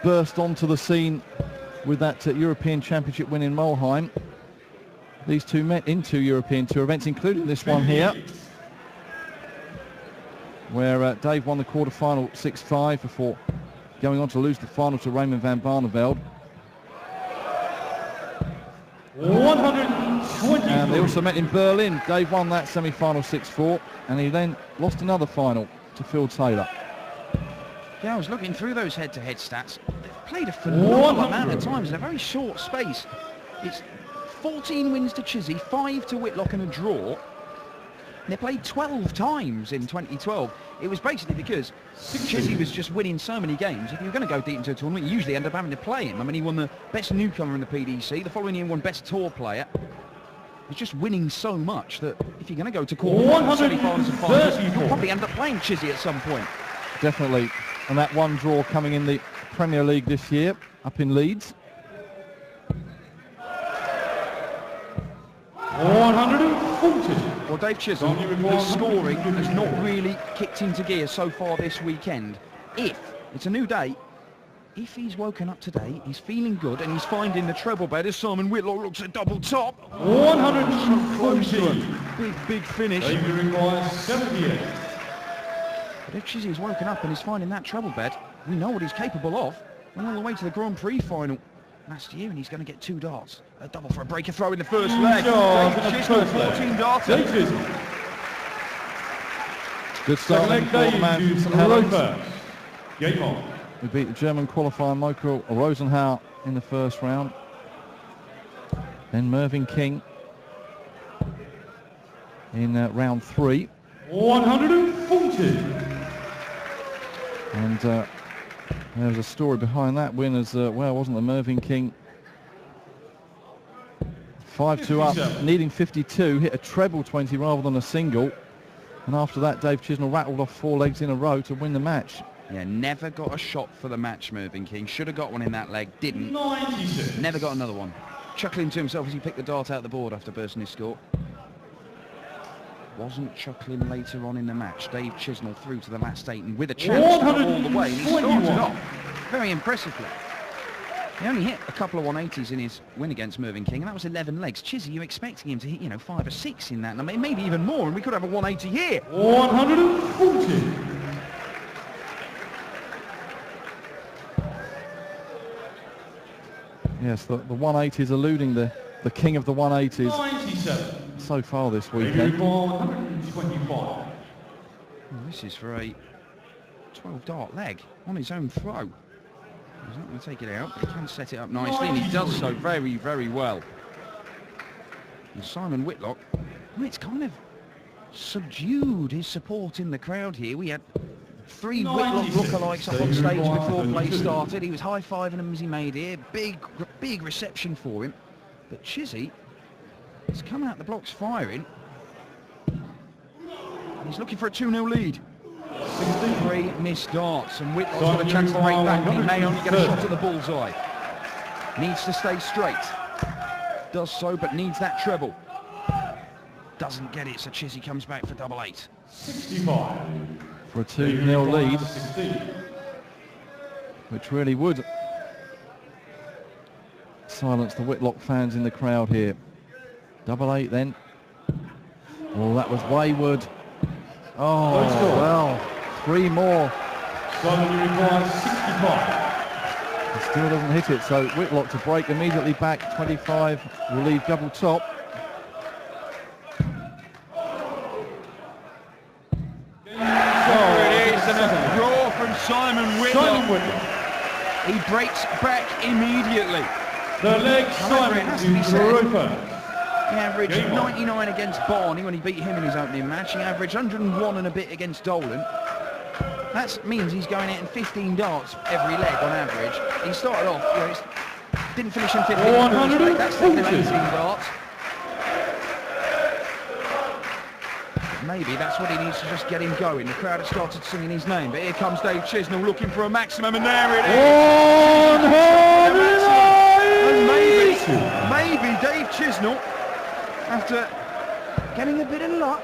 burst onto the scene with that European Championship win in Mulheim. These two met in 2 European Tour events, including this one here, where Dave won the quarter-final 6-5 before going on to lose the final to Raymond van Barneveld. 120. And they also met in Berlin. Dave won that semi-final 6-4, and he then lost another final to Phil Taylor. Yeah, I was looking through those head-to-head stats. They've played a phenomenal amount of times in a very short space. It's 14 wins to Chizzy, 5 to Whitlock and a draw. They played 12 times in 2012. It was basically because Chizzy was just winning so many games. If you were going to go deep into a tournament, you usually end up having to play him. I mean, he won the best newcomer in the PDC. The following year, he won best tour player. He's just winning so much that if you're going to go to quarterfinals, semi-finals and finals, you'll probably end up playing Chizzy at some point. Definitely. And that one draw coming in the Premier League this year, up in Leeds. 140. Well, Dave Chisnall, the scoring has not really kicked into gear so far this weekend. If it's a new day, if he's woken up today, he's feeling good and he's finding the treble bed as Simon Whitlock looks at double top. 140. Big finish. Dave requires 78. But if Chizzy's woken up and he's finding that treble bed, we know what he's capable of. Went all the way to the Grand Prix final last year, and he's going to get 2 darts. A double for a breaker throw in the first leg. Dave Chisnall, 14 darts. Good start then for the man from St Helens. Game on. We beat the German qualifier Michael Rosenhauer in the first round. Then Mervyn King in round 3. 140. And there's a story behind that win as well, wasn't there? Mervyn King 5-2 up, needing 52, hit a treble 20 rather than a single. And after that, Dave Chisnall rattled off 4 legs in a row to win the match. Yeah, never got a shot for the match, Mervyn King. Should have got one in that leg, didn't. 96. Never got another one. Chuckling to himself as he picked the dart out the board after bursting his score. Wasn't chuckling later on in the match. Dave Chisnall through to the last 8 and with a chance to go all the way. And he started off very impressively. He only hit a couple of 180s in his win against Mervyn King, and that was 11 legs. Chizzy, you're expecting him to hit, 5 or 6 in that, and maybe even more, and we could have a 180 here. 140. Yes, the 180s eluding the king of the 180s 97. so far this weekend. 125. Well, this is for a 12 dart leg on his own throw. He's not going to take it out, but he can set it up nicely, and he does so very, very well. And Simon Whitlock, well, it's kind of subdued his support in the crowd here. We had 3 Whitlock lookalikes up on stage before play started. He was high-fiving them as he made here. Big reception for him. But Chizzy has come out the blocks firing. He's looking for a 2-0 lead. 63 missed darts, and Whitlock's got a chance to break back. He may only get a shot at the bullseye. Needs to stay straight. Does so, but needs that treble. Doesn't get it, so Chizzy comes back for double 8. 65. For a 2-0 lead, which really would silence the Whitlock fans in the crowd here. Double 8 then. Oh, that was wayward. Oh, well, 3 more. Simon requires 65. He still doesn't hit it, so Whitlock to break immediately back. 25 will leave double top. There it is, and a draw from Simon Whitlock. He breaks back immediately. The leg However, it has to be Simon said, Roper. he averaged 99 against Barney when he beat him in his opening match. He averaged 101 and a bit against Dolan. That means he's going out in 15 darts every leg on average. He started off, didn't finish in 15. That's taken him 18 darts. Maybe that's what he needs to just get him going. The crowd has started singing his name, but here comes Dave Chisnall looking for a maximum, and there it is. 180. And maybe Dave Chisnall, after getting a bit of luck,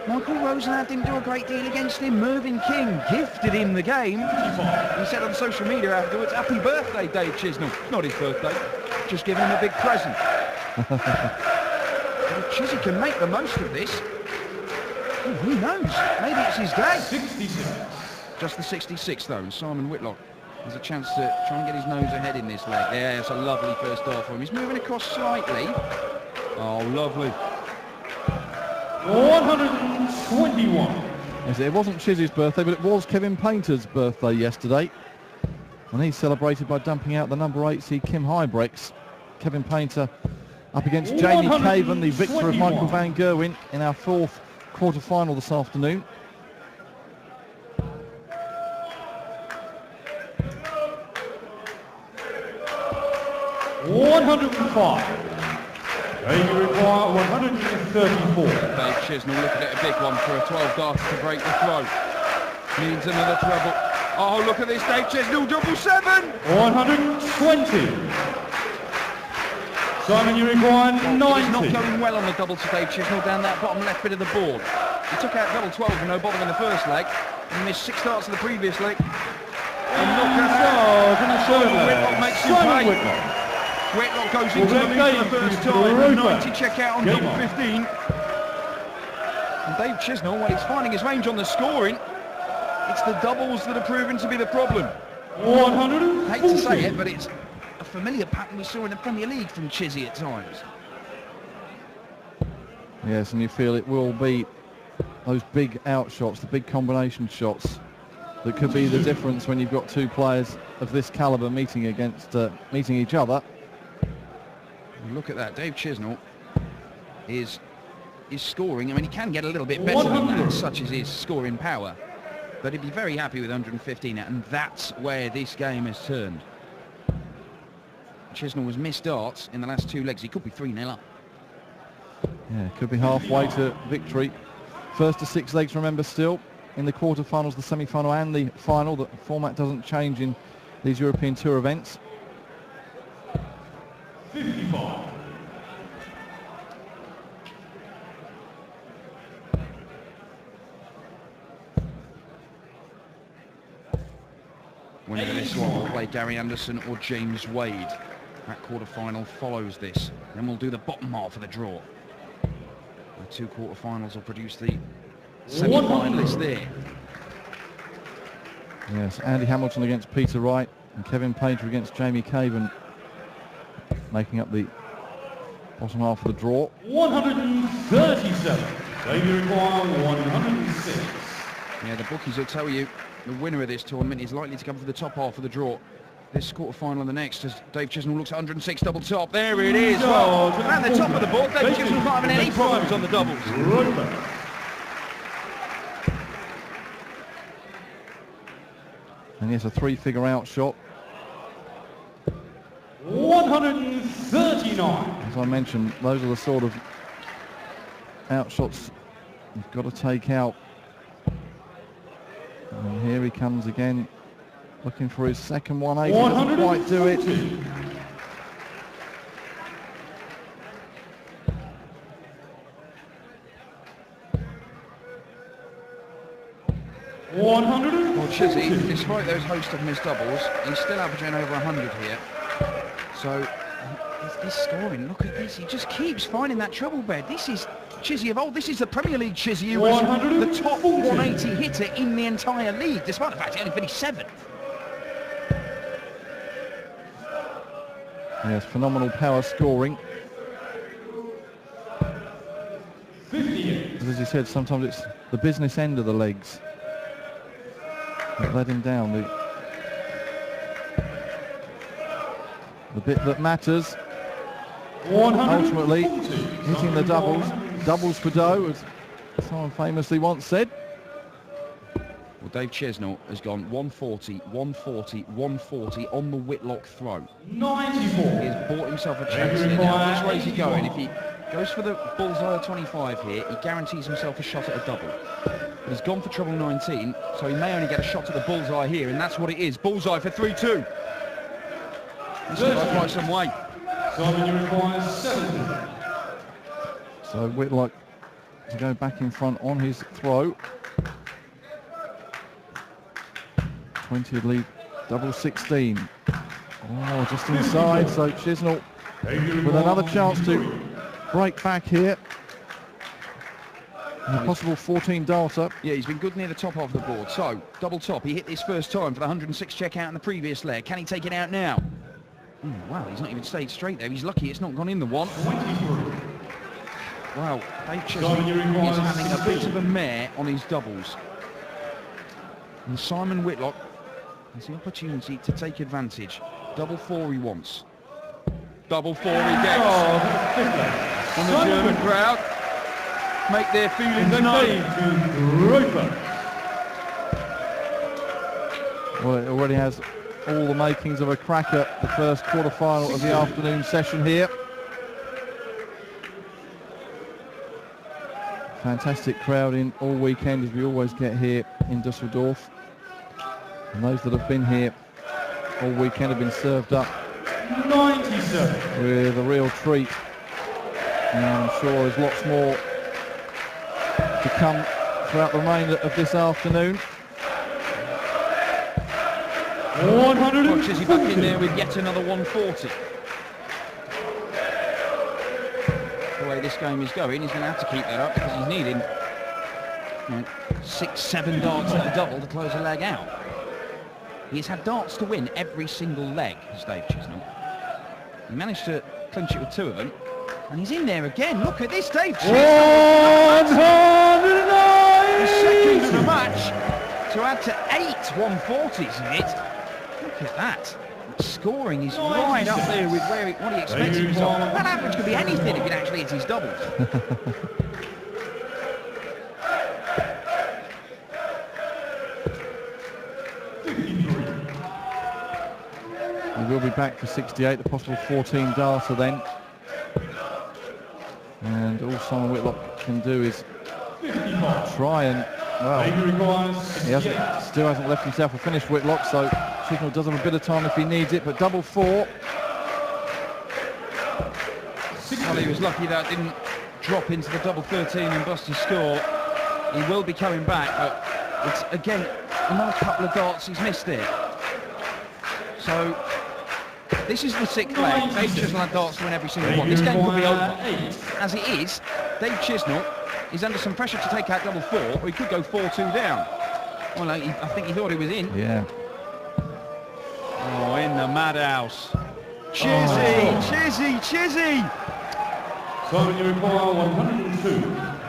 Michael Rosenau didn't do a great deal against him. Mervyn King gifted him the game. He said on social media afterwards, "Happy birthday, Dave Chisnall." Not his birthday, just giving him a big present. If Chizzy can make the most of this, oh, who knows? Maybe it's his day. 66. Just the 66 though, and Simon Whitlock has a chance to try and get his nose ahead in this leg. Yeah, it's a lovely first half for him. He's moving across slightly. Oh, lovely. 121. Yes, it wasn't Chizzy's birthday, but it was Kevin Painter's birthday yesterday. And he celebrated by dumping out the number 8 seed Kim Huybrechts. Kevin Painter up against Jamie Caven, the victor of Michael van Gerwen, in our 4th quarter-final this afternoon. $105. They require 134. Dave Chisnall looking at a big one for a 12-darter to break the throw. Needs another treble. Oh, look at this, Dave Chisnall, 777! 120. Simon, you require 90. He's not going well on the double to Dave Chisnall down that bottom left bit of the board. He took out double 12 with no bottom in the first leg. He missed 6 darts in the previous leg. And look at that. Whitlock makes him pay. Whitlock goes into the lead for the first time. 90 check out on double 15. And Dave Chisnall, well, he's finding his range on the scoring. It's the doubles that are proving to be the problem. 140. I hate to say it, but it's a familiar pattern we saw in the Premier League from Chizzy at times. Yes, and you feel it will be those big out shots, the big combination shots, that could be the difference when you've got 2 players of this calibre meeting each other. Look at that, Dave Chisnall is scoring. I mean, he can get a little bit better than that, such as his scoring power, but he'd be very happy with 115, and that's where this game has turned. Chisnall was missed darts in the last 2 legs. He could be 3-0 up. Yeah, could be halfway to victory. First to 6 legs, remember, still in the quarterfinals, the semi-final and the final. The format doesn't change in these European Tour events. 55. Winner of this one will play Gary Anderson or James Wade. That quarter-final follows this. Then we'll do the bottom half of the draw. The 2 quarter-finals will produce the semi-finalists there. Yes, Andy Hamilton against Peter Wright and Kevin Painter against Jamie Caven, making up the bottom half of the draw. 137. They require 106. Yeah, the bookies will tell you the winner of this tournament is likely to come for the top half of the draw. This quarter-final and the next, as Dave Chisnall looks at 106 double top. There it is. Well, at the top of the board, Dave Chisnall not having any problems on the doubles. And yes, a 3-figure out shot. 139. As I mentioned, those are the sort of out shots you've got to take out. And here he comes again, looking for his second 180. Doesn't quite do it. 100. Well, Chizzy, despite those host of missed doubles, he's still averaging over 100 here. So, this scoring, look at this. He just keeps finding that treble bed. This is Chizzy of old. This is the Premier League Chizzy who was the top 180 hitter in the entire league, despite the fact he only finished 7th. Yes, phenomenal power scoring. 58. But as you said, sometimes it's the business end of the legs that let him down. The bit that matters, ultimately, hitting the doubles. Doubles for dough, as someone famously once said. Well, Dave Chisnall has gone 140, 140, 140 on the Whitlock throw. 94. He has bought himself a chance here now. Which way is he going? If he goes for the bullseye of 25 here, he guarantees himself a shot at a double. But he's gone for treble 19, so he may only get a shot at the bullseye here, and that's what it is. Bullseye for 3-2. He's still got quite some way. Simon, you require 70. So Whitlock to go back in front on his throw. 20 would lead double 16. Oh, just inside, so Chisnall with another chance to break back here. And a possible 14 darter. Yeah, he's been good near the top of the board. So, double top. He hit this first time for the 106 check out in the previous leg. Can he take it out now? Wow, he's not even stayed straight there. He's lucky it's not gone in the one. Wow, Dave Chisnall is having a bit of a mare on his doubles. And Simon Whitlock has the opportunity to take advantage. Double 4 he wants. Double 4 he gets. And the German crowd make their feelings known. Well, it already has all the makings of a cracker, the first quarter-final of the afternoon session here. Fantastic crowd in all weekend, as we always get here in Dusseldorf. And those that have been here all weekend have been served up 97. with a real treat. And I'm sure there's lots more to come throughout the remainder of this afternoon. 100. Watch as he back in there with yet another 140. The way this game is going, he's going to have to keep that up because he's needing 6-7 darts at a double to close the leg out. He's had darts to win every single leg, has Dave Chisnall. He managed to clinch it with 2 of them. And he's in there again. Look at this, Dave Chisnall. 109. The second of the match to add to 8 140s in it. Look at that. Scoring is right up there with what he expects himself. That average could be anything if it actually hits his doubles. He will be back for 68, a possible 14 darter then. And all Simon Whitlock can do is try and, well, he still hasn't left himself a finish, Whitlock, so Chisnall does have a bit of time if he needs it, but double 4. Well, he was lucky that didn't drop into the double 13 and bust his score. He will be coming back, but it's, again, another couple of darts he's missed there. So, this is the 6th leg. Dave Chisnall had darts to win every single one. This game could be over. As it is, Dave Chisnall is under some pressure to take out double 4, or he could go 4-2 down. Well, I think he thought he was in. Yeah. Oh, in the madhouse. Chizzy! So you require 102.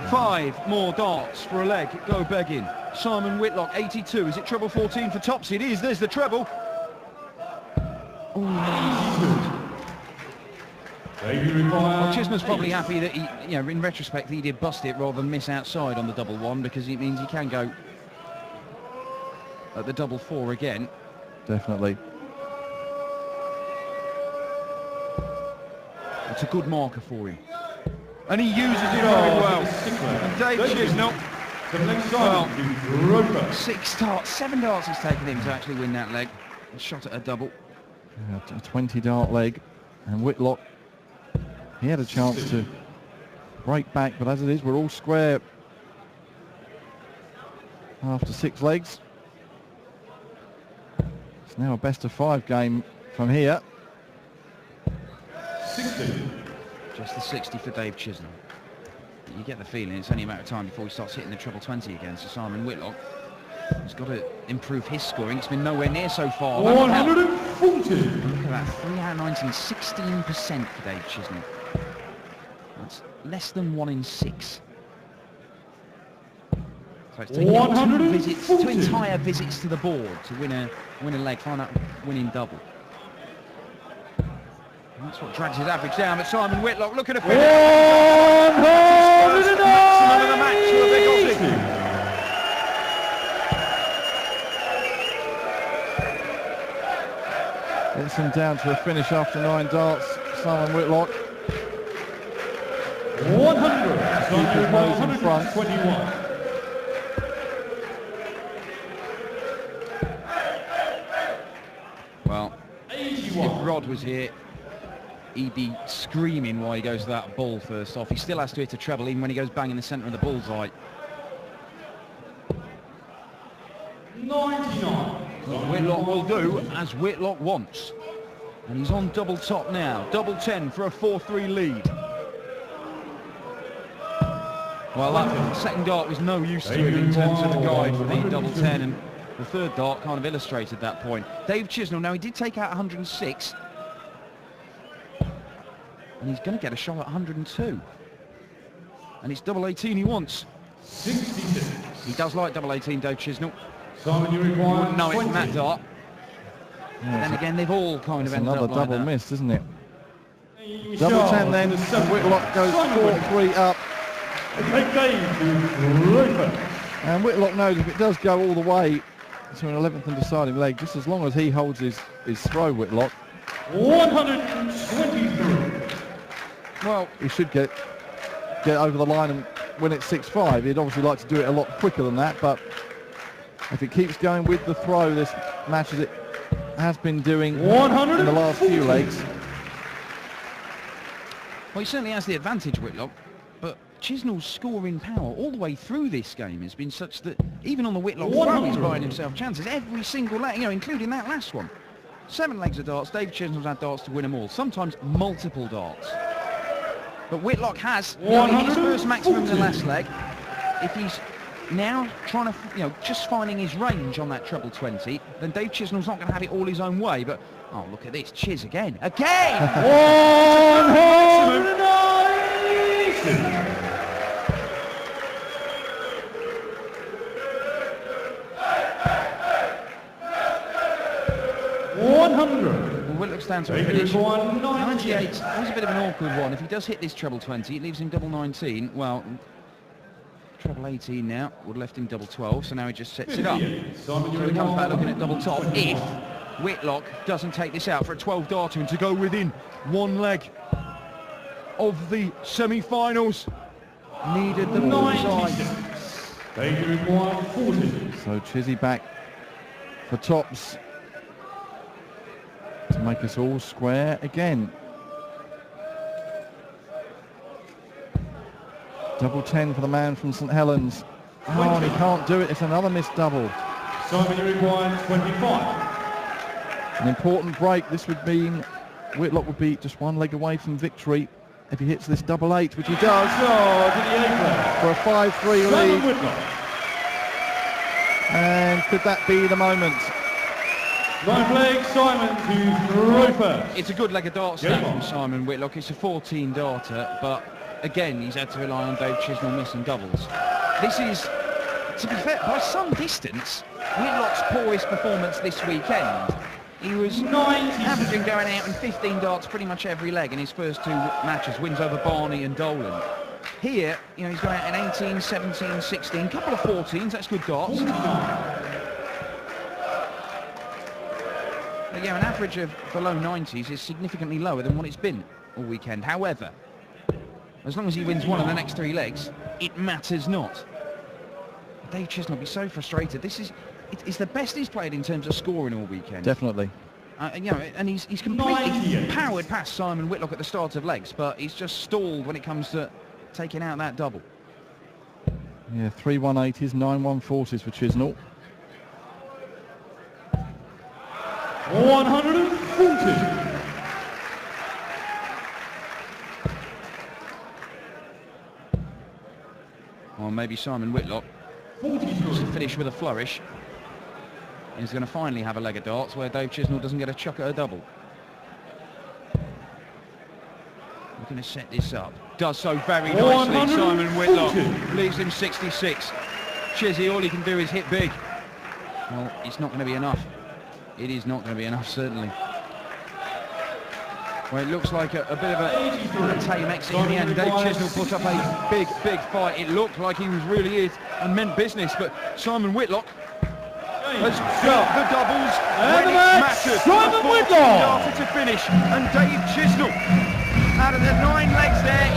5 more darts for a leg. Go begging. Simon Whitlock, 82. Is it treble 14 for tops? It is. There's the treble. Well, Chisnall's probably happy that he, in retrospect, he did bust it rather than miss outside on the double 1 because it means he can go at the double 4 again. Definitely. It's a good marker for him. And he uses it very well. And Dave Chisnall, well, 7 darts it's taken him to actually win that leg. A shot at a double. A 20 dart leg, and Whitlock, he had a chance to break back, but as it is, we're all square after 6 legs. It's now a best of 5 game from here. 60. Just the 60 for Dave Chisnall. You get the feeling it's only a matter of time before he starts hitting the treble 20 again. So Simon Whitlock has got to improve his scoring. It's been nowhere near so far. 140. Look at that, 3 out of 19, 16% for Dave Chisnall. That's less than 1 in 6. So it's taking him 2 entire visits to the board to win a leg, find out winning double. And that's what drags his average down. But Simon Whitlock, look at a finish. 109. Maximum of the match to a big Aussie. Gets him down to a finish after 9 darts. Simon Whitlock. 100. Keep his nose in front. 121. Well, if Rod was here, he'd be screaming while he goes to that ball first off. He still has to hit a treble even when he goes bang in the centre of the bullseye. 99. What Whitlock will do as Whitlock wants. And he's on double top now. Double 10 for a 4-3 lead. Well, that second dart was no use to him in terms of the guide for the double 10, and the third dart kind of illustrated that point. Dave Chisnall, now he did take out 106. And he's going to get a shot at 102. And it's double 18 he wants. 66. He does like double 18, Dave Chisnall. Simon, you require No, it's 20. from that dart. Yeah, Then again, they've all kind of it's ended another up like double that. miss, isn't it? Michelle, Double 10 then, the and seventh. Whitlock goes Simon 4-3 up. Take Dave to Roper. And Whitlock knows if it does go all the way to an 11th and deciding leg, just as long as he holds his throw, Whitlock, 123. Well, he should get over the line and win it 6-5. He'd obviously like to do it a lot quicker than that, but if it keeps going with the throw this match as it has been doing in the last few legs. well, he certainly has the advantage, Whitlock, but Chisnall's scoring power all the way through this game has been such that even on the Whitlock throw he's buying himself chances every single leg, including that last one. 7 legs of darts. Dave Chisnall's had darts to win them all, sometimes multiple darts. But Whitlock has hit his first maximum in the last leg. If he's now trying to, just finding his range on that treble 20, then Dave Chisnall's not going to have it all his own way. But, oh, look at this. Chiz again. Again! 190. 100. Well, Whitlock stands to a Take it finish. to 198. 98 was a bit of an awkward one. If he does hit this treble 20, it leaves him double 19. Well, treble 18 now would have left him double 12, so now he just sets it up. So he comes back looking at double top if Whitlock doesn't take this out for a 12 darter and to go within one leg of the semi-finals. Needed the bullseye. They require 40. So Chizzy back for tops to make us all square again. Double 10 for the man from St Helens. Oh, and he can't do it. It's another missed double. Simon, you require 25. An important break. This would mean Whitlock would be just one leg away from victory if he hits this double 8, which he does, To the 8 for a 5-3 Simon lead. Whitlock. And could that be the moment? 9 leg, Simon to Roper. It's a good leg of darts Yes, now from Mark. Simon Whitlock. It's a 14 darter, but again, he's had to rely on Dave Chisnall missing doubles. This is, to be fair, by some distance, Whitlock's poorest performance this weekend. He was 90. averaging going out in 15 darts pretty much every leg in his first 2 matches, wins over Barney and Dolan. Here, he's going out in 18, 17, 16, couple of 14s, that's good darts. But yeah, an average of below 90s is significantly lower than what it's been all weekend. However, as long as he wins one of the next 3 legs, it matters not. Dave Chisnall will be so frustrated. It's the best he's played in terms of scoring all weekend. Definitely. And he's completely 98. powered past Simon Whitlock at the start of legs, but he's just stalled when it comes to taking out that double. Yeah, 3 180s, 9 140s for Chisnall. 140. Or maybe Simon Whitlock 43. to finish with a flourish. He's going to finally have a leg of darts where Dave Chisnall doesn't get a chuck at a double. Looking to set this up. Does so very nicely. 140. Simon Whitlock leaves him 66. Chizzy, all he can do is hit big. Well, it's not going to be enough. It is not going to be enough, certainly. Well, it looks like a bit of a tame exit in the end. Dave Chisnall put up a big fight. It looked like he was really it and meant business, but Simon Whitlock has got the doubles And when the it match, matters. Simon Whitlock! After to finish, and Dave Chisnall, out of the 9 legs there,